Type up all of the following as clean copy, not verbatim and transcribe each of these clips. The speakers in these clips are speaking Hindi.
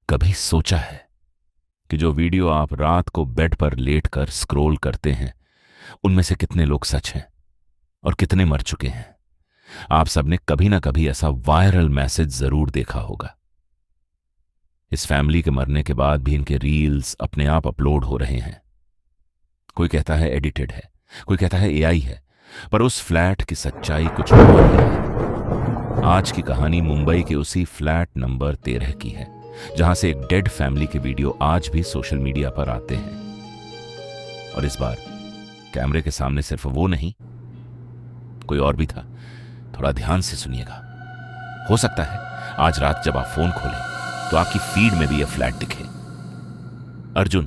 कभी सोचा है कि जो वीडियो आप रात को बेड पर लेटकर स्क्रॉल करते हैं उनमें से कितने लोग सच हैं और कितने मर चुके हैं? आप सबने कभी ना कभी ऐसा वायरल मैसेज जरूर देखा होगा। इस फैमिली के मरने के बाद भी इनके रील्स अपने आप अपलोड हो रहे हैं। कोई कहता है एडिटेड है, कोई कहता है एआई है, पर उस फ्लैट की सच्चाई कुछ और है। आज की कहानी मुंबई के उसी फ्लैट नंबर 13 की है, जहां से एक डेड फैमिली के वीडियो आज भी सोशल मीडिया पर आते हैं। और इस बार कैमरे के सामने सिर्फ वो नहीं, कोई और भी था। थोड़ा ध्यान से सुनिएगा। हो सकता है आज रात जब आप फोन खोलें तो आपकी फीड में भी यह फ्लैट दिखे। अर्जुन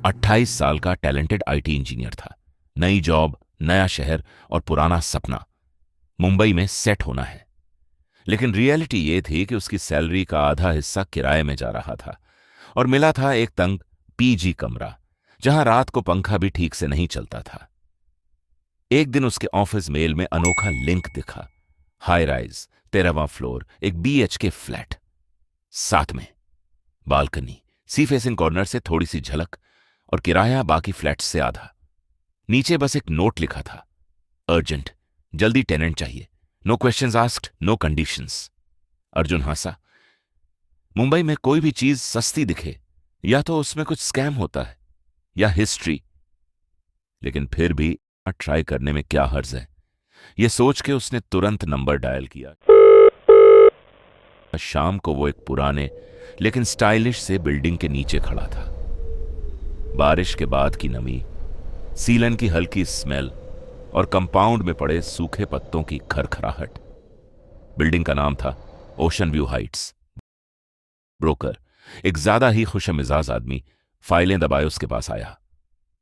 28 साल का टैलेंटेड आईटी इंजीनियर था। नई जॉब, नया शहर और पुराना सपना, मुंबई में सेट होना है। लेकिन रियलिटी यह थी कि उसकी सैलरी का आधा हिस्सा किराए में जा रहा था और मिला था एक तंग पीजी कमरा, जहां रात को पंखा भी ठीक से नहीं चलता था। एक दिन उसके ऑफिस मेल में अनोखा लिंक दिखा। हाई राइज 13वां फ्लोर, एक बीएचके फ्लैट, साथ में बालकनी, सी फेसिंग कॉर्नर से थोड़ी सी झलक और किराया बाकी फ्लैट्स से आधा। नीचे बस एक नोट लिखा था, अर्जेंट, जल्दी टेनेंट चाहिए, no questions asked, no conditions. Arjun हंसा। मुंबई में कोई भी चीज सस्ती दिखे या तो उसमें कुछ स्कैम होता है या हिस्ट्री, लेकिन फिर भी ट्राई करने में क्या हर्ज है, यह सोच के उसने तुरंत नंबर डायल किया। शाम को वो एक पुराने लेकिन स्टाइलिश से बिल्डिंग के नीचे खड़ा था। बारिश के बाद की नमी, सीलन की हल्की स्मेल और कंपाउंड में पड़े सूखे पत्तों की खरखराहट। बिल्डिंग का नाम था ओशन व्यू हाइट्स। ब्रोकर, एक ज्यादा ही खुशमिजाज आदमी, फाइलें दबाए उसके पास आया।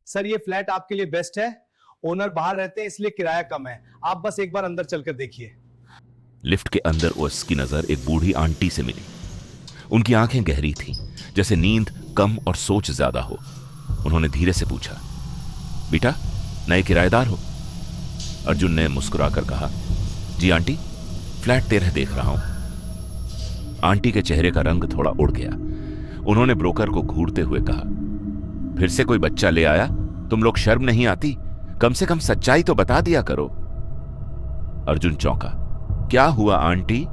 सर, ये फ्लैट आपके लिए बेस्ट है। ओनर बाहर रहते हैं इसलिए किराया कम है। आप बस एक बार अंदर चलकर देखिए। लिफ्ट के अंदर उसकी नजर एक बूढ़ी आंटी से मिली। उनकी आंखें गहरी थीं, जैसे नींद कम और सोच ज्यादा हो। उन्होंने धीरे से पूछा, बेटा नए किराएदार हो? अर्जुन ने मुस्कुराकर कहा, जी आंटी, फ्लैट 13 देख रहा हूं। आंटी के चेहरे का रंग थोड़ा उड़ गया। उन्होंने ब्रोकर को घूरते हुए कहा, फिर से कोई बच्चा ले आया? तुम लोग शर्म नहीं आती? कम से कम सच्चाई तो बता दिया करो। अर्जुन चौंका। क्या हुआ आंटी?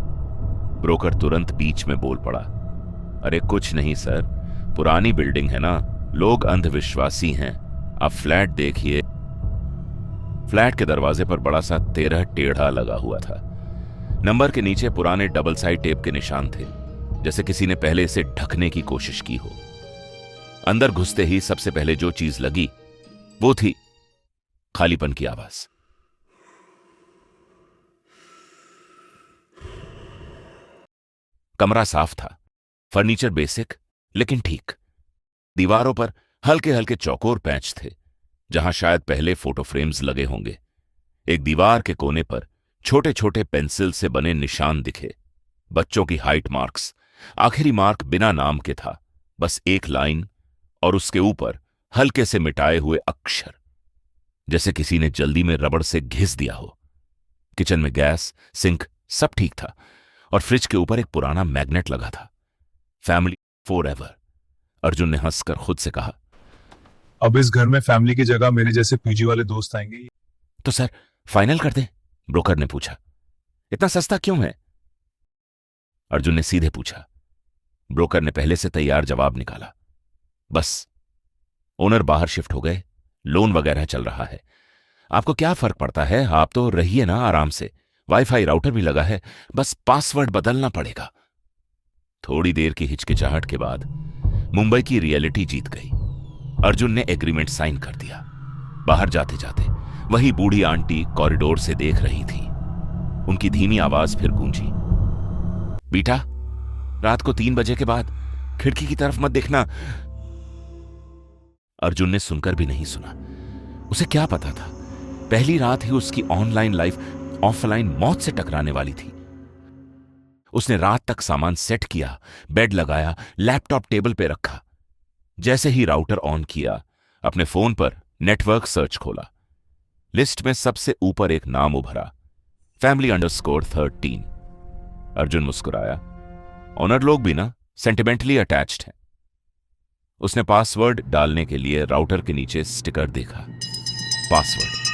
ब्रोकर तुरंत बीच में बोल पड़ा, अरे कुछ नहीं सर, पुरानी बिल्डिंग है ना, लोग अंधविश्वासी हैं। आप फ्लैट देखिए। फ्लैट के दरवाजे पर बड़ा सा 13 टेढ़ा लगा हुआ था। नंबर के नीचे पुराने डबल साइड टेप के निशान थे, जैसे किसी ने पहले इसे ढकने की कोशिश की हो। अंदर घुसते ही सबसे पहले जो चीज लगी वो थी खालीपन की आवाज। कमरा साफ था, फर्नीचर बेसिक लेकिन ठीक। दीवारों पर हल्के हल्के चौकोर पैच थे, जहां शायद पहले फोटो फ्रेम्स लगे होंगे। एक दीवार के कोने पर छोटे छोटे पेंसिल से बने निशान दिखे, बच्चों की हाइट मार्क्स। आखिरी मार्क बिना नाम के था, बस एक लाइन और उसके ऊपर हल्के से मिटाए हुए अक्षर, जैसे किसी ने जल्दी में रबड़ से घिस दिया हो। किचन में गैस, सिंक सब ठीक था और फ्रिज के ऊपर एक पुराना मैग्नेट लगा था, फैमिली फॉरएवर। अर्जुन ने हंसकर खुद से कहा, अब इस घर में फैमिली की जगह मेरे जैसे पीजी वाले दोस्त आएंगे। तो सर फाइनल कर दें? ब्रोकर ने पूछा। इतना सस्ता क्यों है? अर्जुन ने सीधे पूछा। ब्रोकर ने पहले से तैयार जवाब निकाला, बस ओनर बाहर शिफ्ट हो गए, लोन वगैरह चल रहा है। आपको क्या फर्क पड़ता है? आप तो रहिए ना आराम से, वाईफाई राउटर भी लगा है, बस पासवर्ड बदलना पड़ेगा। थोड़ी देर की हिचकिचाहट के बाद मुंबई की रियलिटी जीत गई। अर्जुन ने एग्रीमेंट साइन कर दिया। बाहर जाते जाते वही बूढ़ी आंटी कॉरिडोर से देख रही थी। उनकी धीमी आवाज फिर गूंजी, बेटा रात को 3 बजे के बाद खिड़की की तरफ मत देखना। अर्जुन ने सुनकर भी नहीं सुना। उसे क्या पता था, पहली रात ही उसकी ऑनलाइन लाइफ ऑफलाइन मौत से टकराने वाली थी। उसने रात तक सामान सेट किया, बेड लगाया, लैपटॉप टेबल पे रखा। जैसे ही राउटर ऑन किया, अपने फोन पर नेटवर्क सर्च खोला। लिस्ट में सबसे ऊपर एक नाम उभरा, family_13। अर्जुन मुस्कुराया। ऑनर लोग भी ना सेंटिमेंटली अटैच्ड हैं। उसने पासवर्ड डालने के लिए राउटर के नीचे स्टिकर देखा। पासवर्ड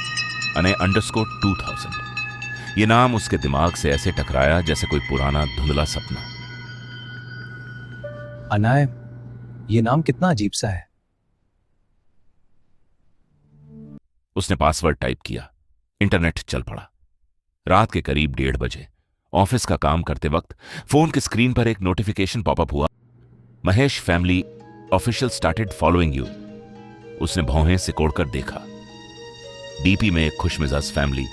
_2000। यह नाम उसके दिमाग से ऐसे टकराया जैसे कोई पुराना धुंधला सपना। अनाय, ये नाम कितना अजीब सा है। उसने पासवर्ड टाइप किया। इंटरनेट चल पड़ा। रात के करीब 1:30 बजे ऑफिस का काम करते वक्त फोन की स्क्रीन पर एक नोटिफिकेशन पॉपअप हुआ। Mahesh family official started following you. उसने भौहें सिकोड़कर देखा। डीपी में एक खुशमिजाज फैमिली,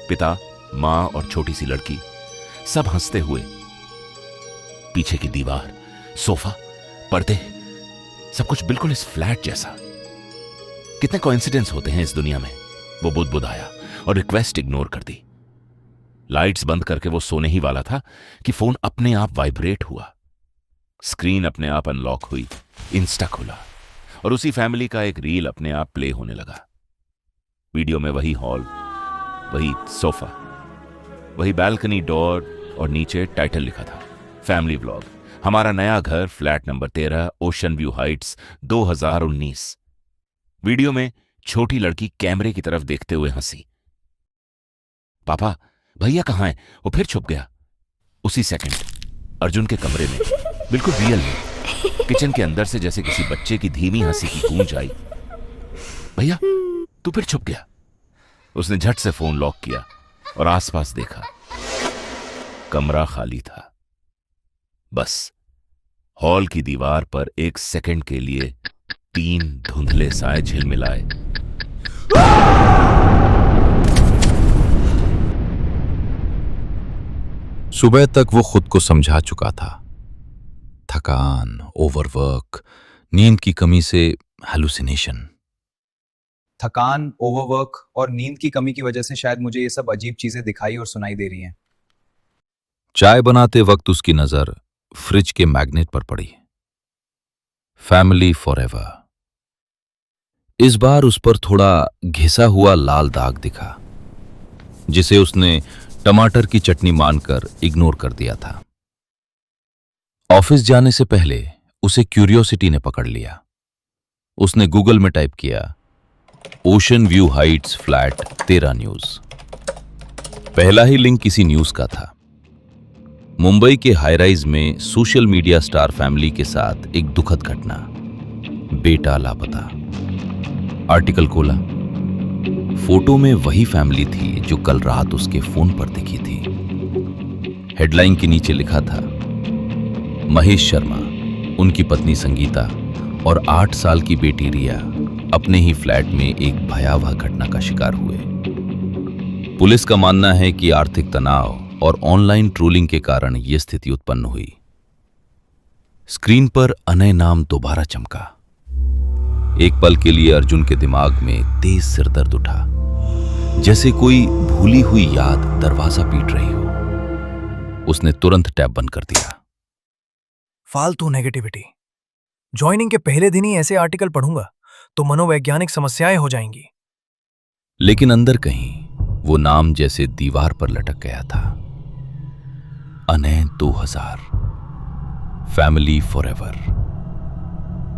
पिता, मां और छोटी सी लड़की, सब हंसते हुए। पीछे की दीवार, सोफा, पर्दे, सब कुछ बिल्कुल इस फ्लैट जैसा। कितने कोइंसिडेंस होते हैं इस दुनिया में। वो बुदबुदाया और रिक्वेस्ट इग्नोर कर दी। लाइट्स बंद करके वो सोने ही वाला था कि फोन अपने आप वाइब्रेट हुआ। स्क्रीन अपने आप अनलॉक हुई, इंस्टा खुला और उसी फैमिली का एक रील अपने आप प्ले होने लगा। वीडियो में वही हॉल, वही सोफा, वही बालकनी डोर और नीचे टाइटल लिखा था, फैमिली व्लॉग, हमारा नया घर, flat number 13, ocean view Heights, 2019। Video में छोटी लड़की कैमरे की तरफ देखते हुए हंसी। पापा, भैया कहां है? वो फिर छुप गया। उसी सेकंड अर्जुन के कमरे में, बिल्कुल रियल में, किचन के अंदर से जैसे किसी बच्चे की धीमी हंसी की गूंज आई। भैया, तू फिर छुप गया। उसने झट से फोन लॉक किया और आसपास देखा। कमरा खाली था। बस हॉल की दीवार पर एक सेकंड के लिए 3 धुंधले साए झिलमिलाए। सुबह तक वो खुद को समझा चुका था। थकान, ओवरवर्क, नींद की कमी से हैलुसिनेशन। थकान, ओवरवर्क और नींद की कमी की वजह से शायद मुझे ये सब अजीब चीजें दिखाई और सुनाई दे रही हैं। चाय बनाते वक्त उसकी नजर फ्रिज के मैग्नेट पर पड़ी। Family forever. इस बार उस पर थोड़ा घिसा हुआ लाल दाग दिखा, जिसे उसने टमाटर की चटनी मानकर इग्नोर कर दिया था। ऑफिस जाने से पहले उसे क्यूरियोसिटी ने पकड़ लिया। उसने गूगल में टाइप किया, ocean view Heights flat 13 news. पहला ही लिंक किसी न्यूज का था। मुंबई के हाईराइज में सोशल मीडिया स्टार फैमिली के साथ एक दुखद घटना, बेटा लापता। आर्टिकल खोला। फोटो में वही फैमिली थी जो कल रात उसके फोन पर दिखी थी। हेडलाइन के नीचे लिखा था, महेश शर्मा, उनकी पत्नी संगीता और 8 साल की बेटी रिया अपने ही फ्लैट में एक भयावह घटना का शिकार हुए। पुलिस का मानना है कि आर्थिक तनाव और ऑनलाइन ट्रोलिंग के कारण यह स्थिति उत्पन्न हुई। स्क्रीन पर अनय नाम दोबारा चमका। एक पल के लिए अर्जुन के दिमाग में तेज सिरदर्द उठा, जैसे कोई भूली हुई याद दरवाजा पीट रही हो। उसने तुरंत टैब बंद कर दिया। फालतू नेगेटिविटी। ज्वाइनिंग के पहले दिन ही ऐसे आर्टिकल पढ़ूंगा तो मनोवैज्ञानिक समस्याएं हो जाएंगी। लेकिन अंदर कहीं वो नाम जैसे दीवार पर लटक गया था, अनय 2000, फैमिली फॉरएवर।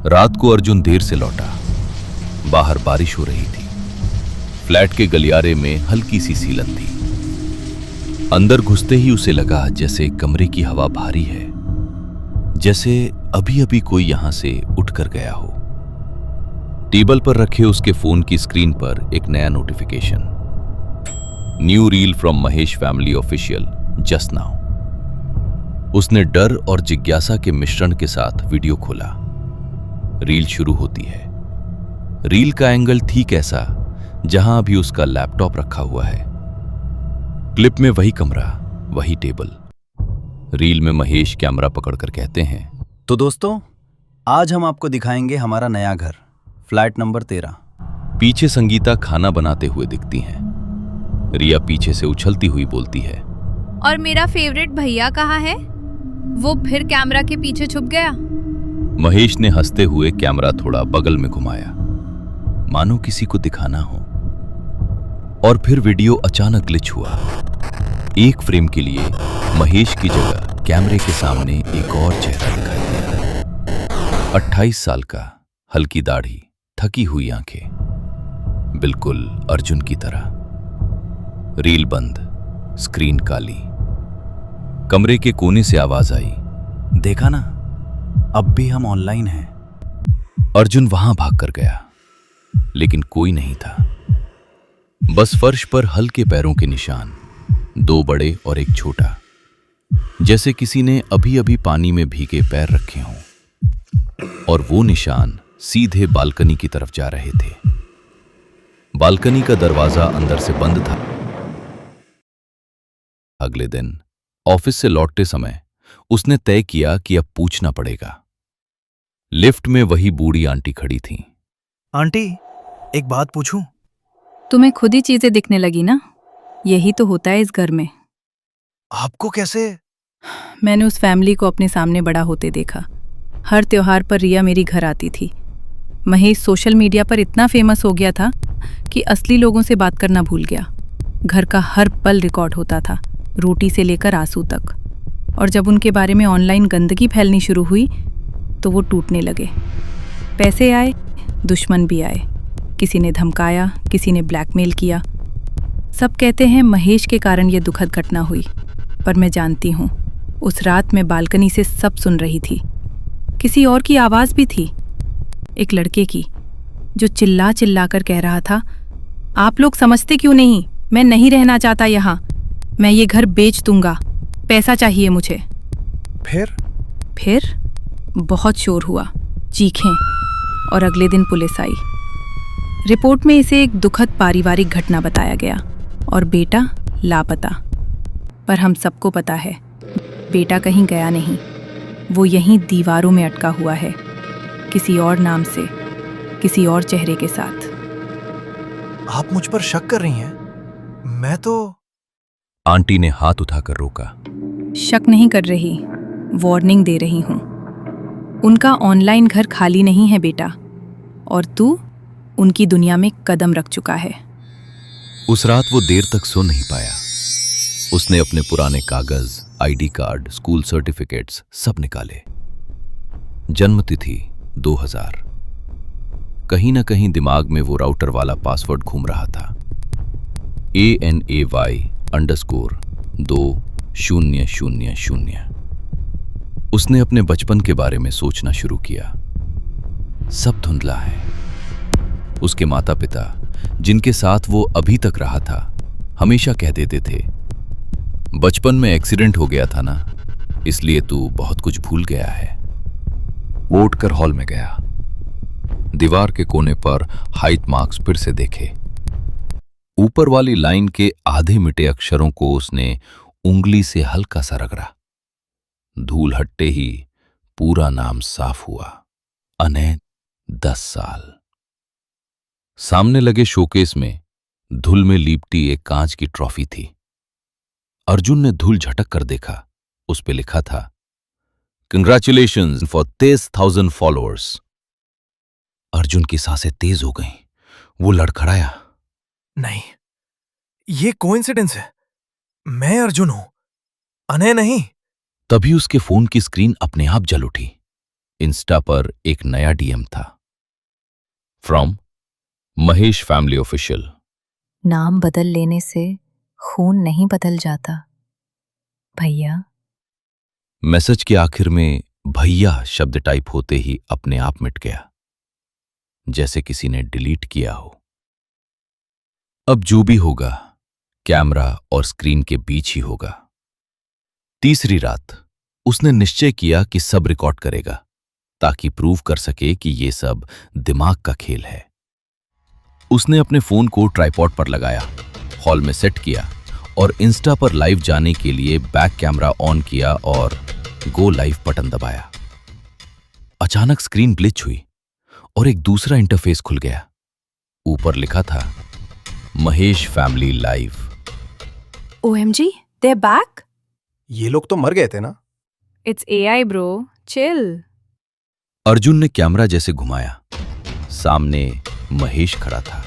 रात को अर्जुन देर से लौटा। बाहर बारिश हो रही थी। फ्लैट के गलियारे में हल्की सी सीलन थी। अंदर घुसते ही उसे लगा जैसे कमरे की हवा भारी है, जैसे अभी अभी कोई यहां से उठकर गया हो। टेबल पर रखे उसके फोन की स्क्रीन पर एक नया notification, new reel from Mahesh family official just now. उसने डर और जिज्ञासा के मिश्रण के साथ वीडियो खोला। रील शुरू होती है। रील का एंगल ठीक ऐसा जहां अभी उसका लैपटॉप रखा हुआ है। क्लिप में वही कमरा, वही टेबल। रील में महेश कैमरा पकड़कर कहते हैं, तो दोस्तों, आज हम आपको दिखाएंगे हमारा नया घर, फ्लैट नंबर 13। पीछे संगीता खाना बनाते हुए दिखती हैं। रिया पीछे से उछलती हुई बोलती है, और मेरा फेवरेट भैया कहाँ है? वो फिर कैमरा के पीछे छुप गया। महेश ने हंसते हुए कैमरा थोड़ा बगल में घुमाया, मानो किसी को दिखाना हो। और फिर वीडियो अचानक ग्लिच हुआ। एक फ्रेम के लिए महेश की जगह कैमरे के सामने एक और चेहरा दिखाई दिया। 28 साल का, हल्की दाढ़ी, थकी हुई आंखें, बिल्कुल अर्जुन की तरह। रील बंद, स्क्रीन काली। कमरे के कोने से आवाज आई, देखा ना, अब भी हम ऑनलाइन हैं। अर्जुन वहां भागकर गया, लेकिन कोई नहीं था। बस फर्श पर हल्के पैरों के निशान, 2 बड़े और एक छोटा, जैसे किसी ने अभी अभी पानी में भीगे पैर रखे हों। और वो निशान सीधे बालकनी की तरफ जा रहे थे। बालकनी का दरवाजा अंदर से बंद था। अगले दिन ऑफिस से लौटते समय उसने तय किया कि अब पूछना पड़ेगा। लिफ्ट में वही बूढ़ी आंटी खड़ी थी। आंटी, एक बात पूछूं? तुम्हें खुद ही चीजें दिखने लगी ना? यही तो होता है इस घर में। आपको कैसे? मैंने उस फैमिली को अपने सामने बड़ा होते देखा। हर त्योहार पर रिया मेरी घर आती थी। महेश सोशल मीडिया पर इतना फेमस हो गया था कि असली लोगों से बात करना भूल गया। घर का हर पल रिकॉर्ड होता था, रोटी से लेकर आंसू तक। और जब उनके बारे में ऑनलाइन गंदगी फैलनी शुरू हुई तो वो टूटने लगे। पैसे आए, दुश्मन भी आए। किसी ने धमकाया, किसी ने ब्लैकमेल किया। सब कहते हैं महेश के कारण ये दुखद घटना हुई, पर मैं जानती हूँ उस रात मैं बालकनी से सब सुन रही थी। किसी और की आवाज़ भी थी, एक लड़के की, जो चिल्ला चिल्ला कर कह रहा था, आप लोग समझते क्यों नहीं? मैं नहीं रहना चाहता यहाँ। मैं ये घर बेच दूंगा, पैसा चाहिए मुझे। फिर बहुत शोर हुआ, चीखें, और अगले दिन पुलिस आई। रिपोर्ट में इसे एक दुखद पारिवारिक घटना बताया गया और बेटा लापता। पर हम सबको पता है बेटा कहीं गया नहीं, वो यहीं दीवारों में अटका हुआ है, किसी और नाम से, किसी और चेहरे के साथ। आप मुझ पर शक कर रही हैं? मैं तो... आंटी ने हाथ उठाकर रोका। शक नहीं कर रही, वार्निंग दे रही हूँ। उनका ऑनलाइन घर खाली नहीं है बेटा, और तू उनकी दुनिया में कदम रख चुका है। उस रात वो देर तक सो नहीं पाया। उसने अपने पुराने कागज, आईडी कार्ड, स्कूल सर्टिफिकेट्स सब निकाले। जन्मतिथि 2000। कहीं ना कहीं दिमाग में वो राउटर वाला पासवर्ड घूम रहा था, ANAY_2000। उसने अपने बचपन के बारे में सोचना शुरू किया। सब धुंधला है। उसके माता पिता, जिनके साथ वो अभी तक रहा था, हमेशा कह देते थे, बचपन में एक्सीडेंट हो गया था ना, इसलिए तू बहुत कुछ भूल गया है। वो उठकर हॉल में गया। दीवार के कोने पर हाइट मार्क्स फिर से देखे। ऊपर वाली लाइन के आधे मिटे अक्षरों को उसने उंगली से हल्का सा रगड़ा। धूल हटते ही पूरा नाम साफ हुआ, अनय 10 साल। सामने लगे शोकेस में धूल में लिपटी एक कांच की ट्रॉफी थी। अर्जुन ने धूल झटक कर देखा, उस पे लिखा था, कंग्रेचुलेशंस फॉर 30,000 फॉलोअर्स। अर्जुन की सांसें तेज हो गईं। वो लड़खड़ाया, नहीं, ये कोइंसिडेंस है। मैं अर्जुन हूं, अनय नहीं। तभी उसके फोन की स्क्रीन अपने आप जल उठी। इंस्टा पर एक नया डीएम था, फ्रॉम महेश फैमिली ऑफिशियल। नाम बदल लेने से खून नहीं बदल जाता भैया। मैसेज के आखिर में भैया शब्द टाइप होते ही अपने आप मिट गया, जैसे किसी ने डिलीट किया हो। अब जो भी होगा कैमरा और स्क्रीन के बीच ही होगा। तीसरी रात उसने निश्चय किया कि सब रिकॉर्ड करेगा, ताकि प्रूव कर सके कि ये सब दिमाग का खेल है। उसने अपने फोन को ट्राइपॉड पर लगाया, हॉल में सेट किया और इंस्टा पर लाइव जाने के लिए बैक कैमरा ऑन किया और गो लाइव बटन दबाया। अचानक स्क्रीन ग्लिच हुई और एक दूसरा इंटरफेस खुल गया। ऊपर लिखा था, Mahesh family live. OMG, they're back? ये लोग तो मर गए थे ना? It's AI bro, chill. Arjun ने कैमरा जैसे घुमाया। सामने महेश खड़ा था,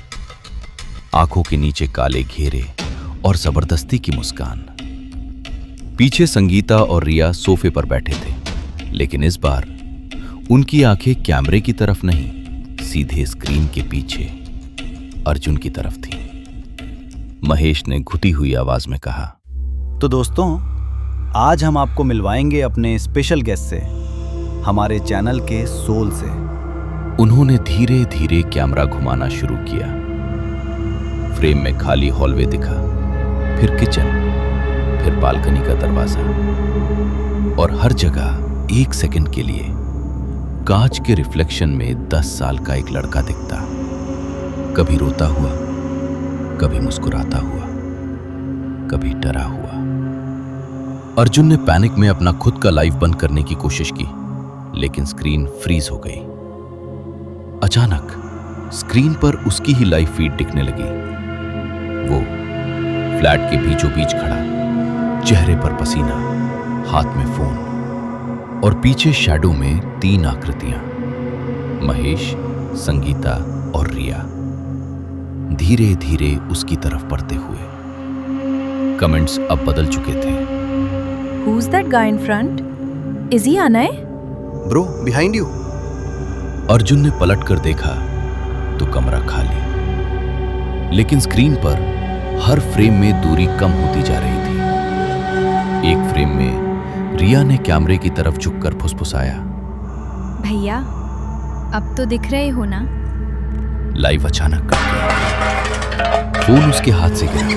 आंखों के नीचे काले घेरे और जबरदस्ती की मुस्कान। पीछे संगीता और रिया सोफे पर बैठे थे, लेकिन इस बार उनकी आंखें कैमरे की तरफ नहीं, सीधे स्क्रीन के पीछे अर्जुन की तरफ थी। महेश ने घुटी हुई आवाज में कहा, तो दोस्तों, आज हम आपको मिलवाएंगे अपने स्पेशल गेस्ट से, हमारे चैनल के सोल से। उन्होंने धीरे धीरे कैमरा घुमाना शुरू किया। फ्रेम में खाली हॉलवे दिखा, फिर किचन, फिर बालकनी का दरवाजा, और हर जगह 1 सेकंड के लिए कांच के रिफ्लेक्शन में 10 साल का एक लड़का दिखता, कभी रोता हुआ, कभी मुस्कुराता हुआ, कभी डरा हुआ। अर्जुन ने पैनिक में अपना खुद का लाइव बंद करने की कोशिश की, लेकिन स्क्रीन फ्रीज हो गई। अचानक स्क्रीन पर उसकी ही लाइव फीड दिखने लगी। वो फ्लैट के बीचों बीच खड़ा, चेहरे पर पसीना, हाथ में फोन, और पीछे शैडो में 3 आकृतियां, महेश, संगीता और रिया, धीरे धीरे उसकी तरफ बढ़ते हुए। कमेंट्स अब बदल चुके थे। Who's that guy in front? Is he Anay? Bro, behind you. Arjun ने पलट कर देखा तो कमरा खाली, लेकिन स्क्रीन पर हर फ्रेम में दूरी कम होती जा रही थी। एक फ्रेम में रिया ने कैमरे की तरफ झुककर फुसफुसाया, भैया अब तो दिख रहे हो ना? लाइव अचानक कट गया। फोन उसके हाथ से गिरा।